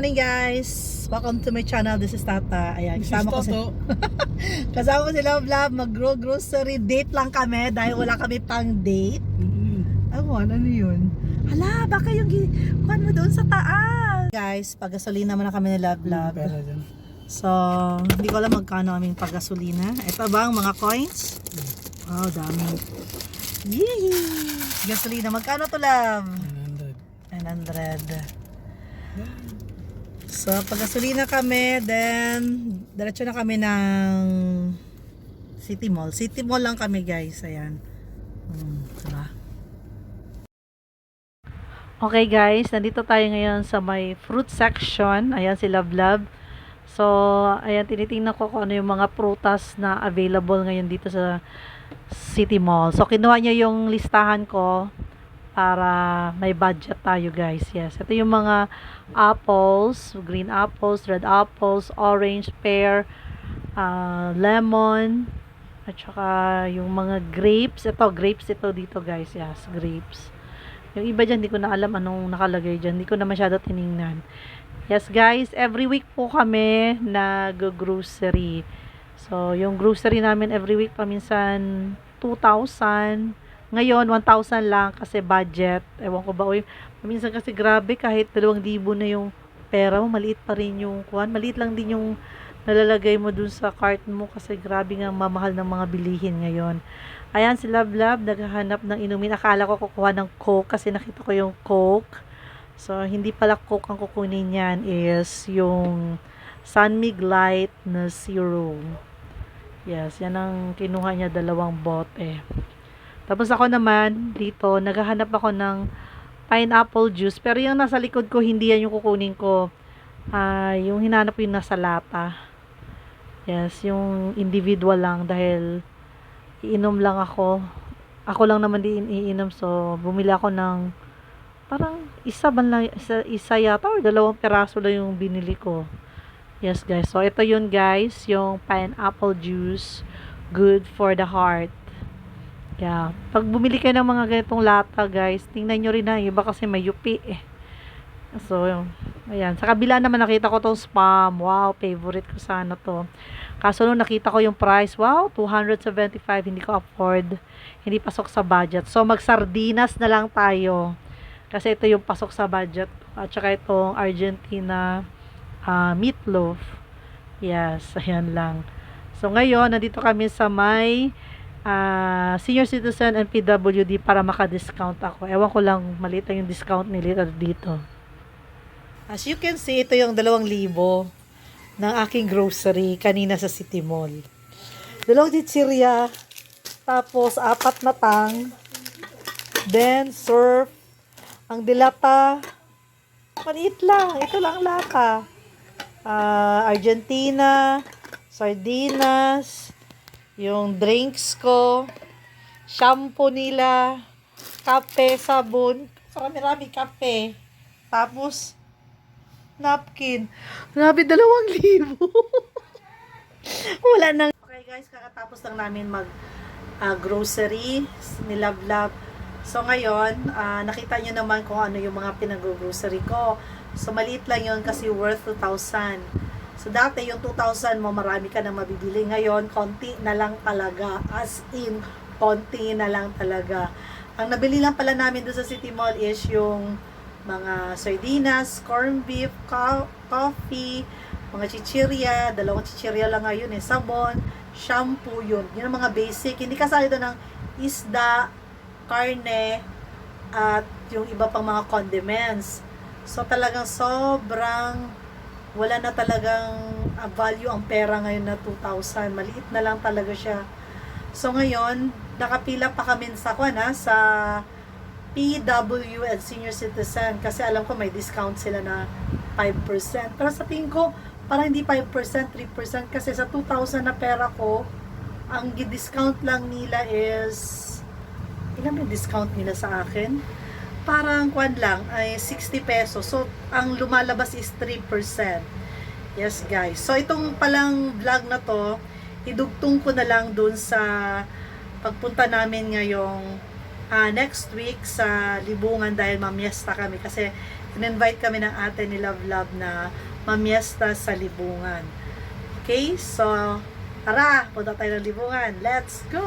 morning guys! Welcome to my channel. This is Tata. Ayan, kasama ko si Love Love. Mag-grocery date lang kami dahil wala kami pang date. Ano yun? Hala, baka yung kuhan mo doon sa taas. Guys, pag-gasolina muna kami ni Love Love. So, hindi ko alam magkano aming pag-gasolina. Ito ba ang mga coins? Oh, dami. Yee! Gasolina, magkano to, Love? 900. So, pag-gasolina kami, then diretso na kami ng City Mall. City Mall lang kami, guys. Ayan. Diba? Okay, guys. Nandito tayo ngayon sa may fruit section. Ayan si Love Love. So, ayan, tinitingnan ko kung ano yung mga prutas na available ngayon dito sa City Mall. So, kinuha niya yung listahan ko para may budget tayo, guys. Yes, ito yung mga apples, green apples, red apples, orange, pear, lemon, at saka yung mga grapes. Grapes ito dito, guys. Yes, grapes. Yung iba dyan, hindi ko na alam anong nakalagay dyan. Hindi ko na masyado tiningnan. Yes, guys, every week po kami nag-grocery. So, yung grocery namin every week paminsan 2,000. Ngayon, 1,000 lang kasi budget. Ewan ko ba, minsan kasi grabe kahit 2,000 na yung pera mo, maliit pa rin yung kuhan. Maliit lang din yung nalalagay mo dun sa cart mo kasi grabe nga mamahal ng mga bilihin ngayon. Ayan, si Love Love, naghahanap ng inumin. Akala ko kukuha ng Coke kasi nakita ko yung Coke. So, hindi pala Coke ang kukunin yan, is yung Sunmig Light na Zero. Yes, yan ang kinuha niya, 2 bote. Tapos ako naman, dito, naghahanap ako ng pineapple juice. Pero yung nasa likod ko, hindi yan yung kukunin ko. Yung hinanap ko yung nasa lata. Yes, yung individual lang dahil iinom lang ako. Ako lang naman din iinom. So, bumili ako ng parang isa yata or 2 peraso lang yung binili ko. Yes, guys. So, ito yun, guys. Yung pineapple juice. Good for the heart. Yeah. Pag bumili kayo ng mga ganitong lata, guys, tingnan nyo rin na. Iba kasi may yupi eh. So, ayan. Sa kabila naman nakita ko tong Spam. Wow, favorite ko sana to. Kaso nung nakita ko yung price, wow, 275. Hindi ko afford. Hindi pasok sa budget. So, mag-sardinas na lang tayo. Kasi ito yung pasok sa budget. At saka itong Argentina meatloaf. Yes, ayan lang. So, ngayon, nandito kami sa may senior citizen and PWD para maka-discount ako. Ewan ko lang, maliit lang yung discount nila dito. As you can see, ito yung 2,000 ng aking grocery kanina sa City Mall. 2 chichirya, tapos 4 na tang, then surf, ang dilata, maliit lang, ito lang lata. Argentina, sardinas, yung drinks ko, shampoo nila, kape, sabon, marami kape, tapos napkin. Grabe, 2,000. Wala nang. Okay guys, kakatapos lang namin mag grocery ni Love Love. So ngayon, nakita nyo naman kung ano yung mga pinag-grocery ko. So maliit lang yun kasi worth 2,000. So, dati yung 2,000 mo, marami ka na mabibili. Ngayon, konti na lang talaga. As in, konti na lang talaga. Ang nabili lang pala namin doon sa City Mall is yung mga sardinas, corned beef, coffee, mga chichirya, 2 chichirya lang ngayon eh, sabon, shampoo, yun. Yun ang mga basic. Hindi kasali doon ng isda, karne, at yung iba pang mga condiments. So, talagang sobrang wala na talagang value ang pera ngayon na 2,000. Maliit na lang talaga siya. So ngayon, nakapila pa kami sa sa PW and senior citizen kasi alam ko may discount sila na 5%. Pero sa tingin ko, parang hindi 5%, 3% kasi sa 2,000 na pera ko, ang discount lang nila is ilan may discount nila sa akin? Parang kwan lang ay 60 pesos. So, ang lumalabas is 3%. Yes, guys. So, itong palang vlog na to, idugtong ko na lang dun sa pagpunta namin ngayong next week sa Libungan dahil mamiesta kami kasi in-invite kami ng ate ni Love Love na mamiesta sa Libungan. Okay, so tara, punta tayo ng Libungan. Let's go!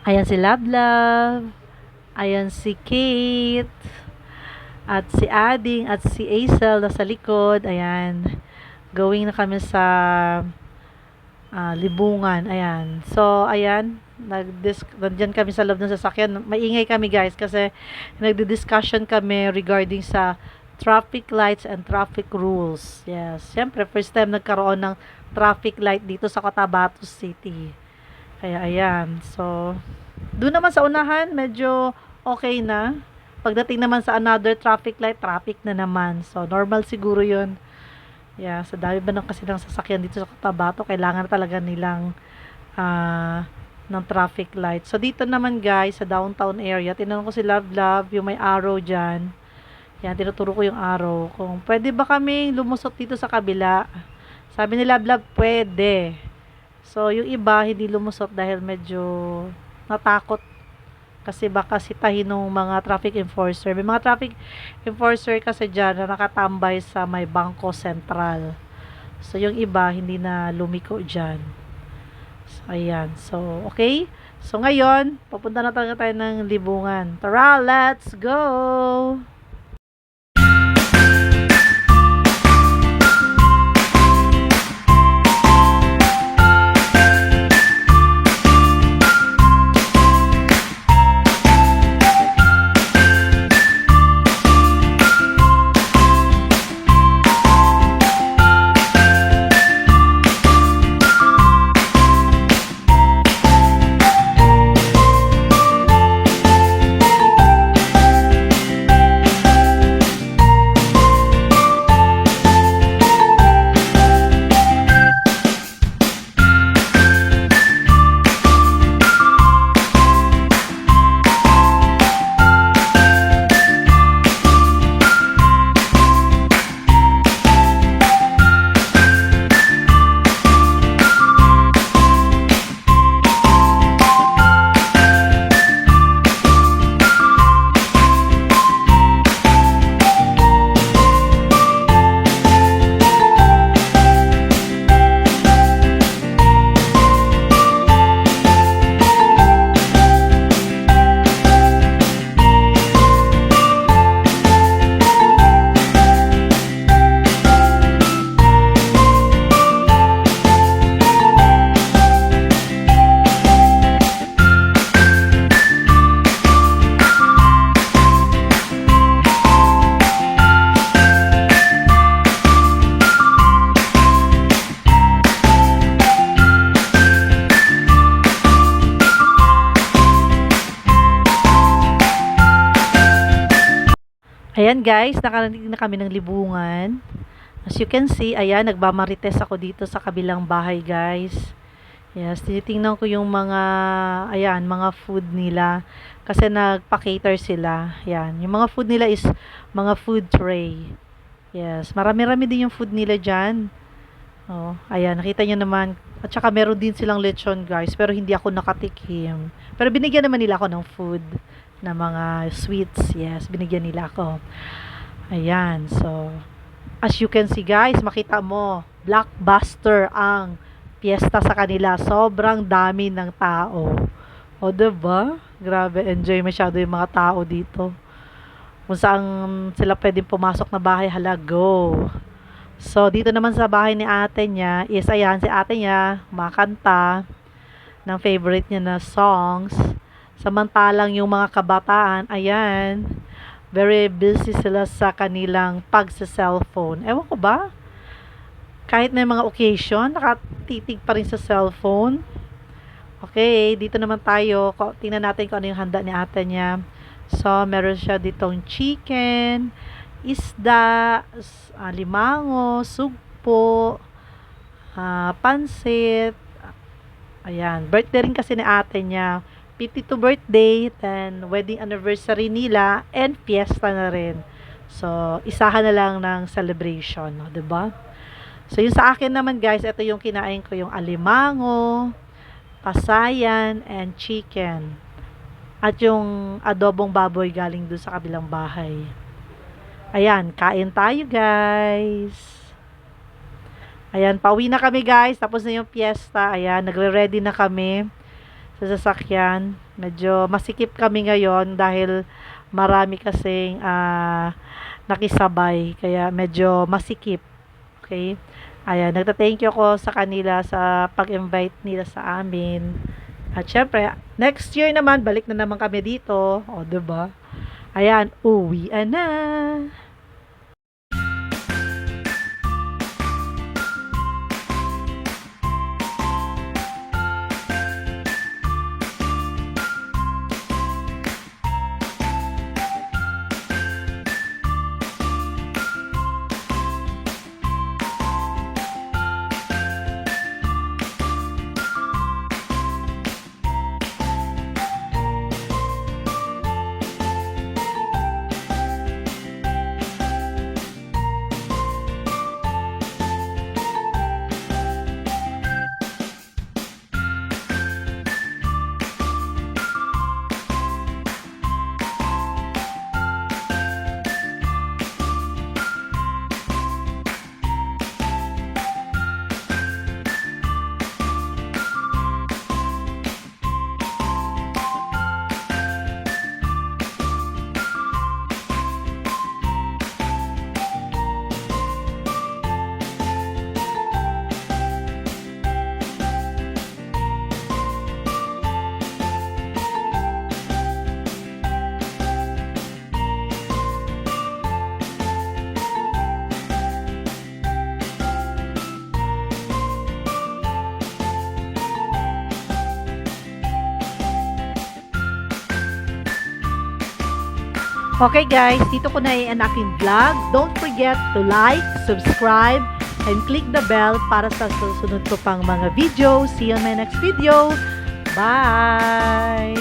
Ayan si Love Love. Ayan si Kate. At si Ading at si Aisel nasa likod. Ayan. Going na kami sa Libungan. Ayan. So, ayan. Nandiyan kami sa loob ng sasakyan. Maingay kami guys kasi nagdi-discussion kami regarding sa traffic lights and traffic rules. Yes. Siyempre, first time nagkaroon ng traffic light dito sa Cotabato City. Kaya, ayan. So, doon naman sa unahan, medyo okay na. Pagdating naman sa another traffic light, traffic na naman. So, normal siguro yun. Yeah, sa dami ba kasi ng sasakyan dito sa Cotabato, kailangan talaga nilang ng traffic light. So, dito naman guys, sa downtown area, tinanong ko si Love Love, yung may arrow dyan. Yan, tinuturo ko yung arrow. Kung pwede ba kami lumusot dito sa kabila. Sabi ni Love Love, pwede. So, yung iba, hindi lumusot dahil medyo natakot. Kasi baka sitahin ng mga traffic enforcer. May mga traffic enforcer kasi dyan na nakatambay sa may Bangko Sentral. So, yung iba, hindi na lumiko dyan. So, ayan. So, okay. So, ngayon, papunta na talaga tayo ng Libungan. Tara, let's go! Ayan guys, nakarating na kami ng Libungan. As you can see, ayan, nagmamarites ako dito sa kabilang bahay guys. Yes, tinitingnan ko yung mga, ayan, mga food nila. Kasi nagpa-cater sila. Ayan, yung mga food nila is mga food tray. Yes, marami-rami din yung food nila dyan. Oh, ayan, nakita nyo naman. At saka meron din silang lechon guys, pero hindi ako nakatikim. Pero binigyan naman nila ako ng food, na mga sweets. Yes, binigyan nila ako. Ayan, so as you can see guys, makita mo, blockbuster ang piyesta sa kanila. Sobrang dami ng tao. O, diba? Grabe, enjoy masyado yung mga tao dito. Kung saan sila pwedeng pumasok na bahay, hala, go. So, dito naman sa bahay ni ate niya, is ayan, si ate niya, makanta ng favorite niya na songs. Samantalang yung mga kabataan, ayan, very busy sila sa kanilang pagsa-cellphone. Ewan ko ba? Kahit na yung mga occasion, nakatitig pa rin sa cellphone. Okay, dito naman tayo. Tingnan natin kung ano yung handa ni ate niya. So, meron siya ditong chicken, isda, limango, sugpo, pansit. Ayan, birthday rin kasi ni ate niya. 52 birthday, then wedding anniversary nila, and fiesta na rin. So, isahan na lang ng celebration, no? 'Di ba? So, yung sa akin naman guys, ito yung kinain ko, yung alimango, pasayan, and chicken. At yung adobong baboy galing dun sa kabilang bahay. Ayan, kain tayo guys. Ayan, pauwi na kami guys. Tapos na yung piyesta. Ayan, nagre-ready na kami sa sasakyan. Medyo masikip kami ngayon dahil marami kasing nakisabay. Kaya medyo masikip. Okay? Ayan, nagta-thank you ako sa kanila sa pag-invite nila sa amin. At syempre, next year naman, balik na naman kami dito. O, diba? Ayan, uwi na. Okay guys, dito ko na i-end aking vlog. Don't forget to like, subscribe, and click the bell para sa susunod ko pang mga video. See you on my next video. Bye!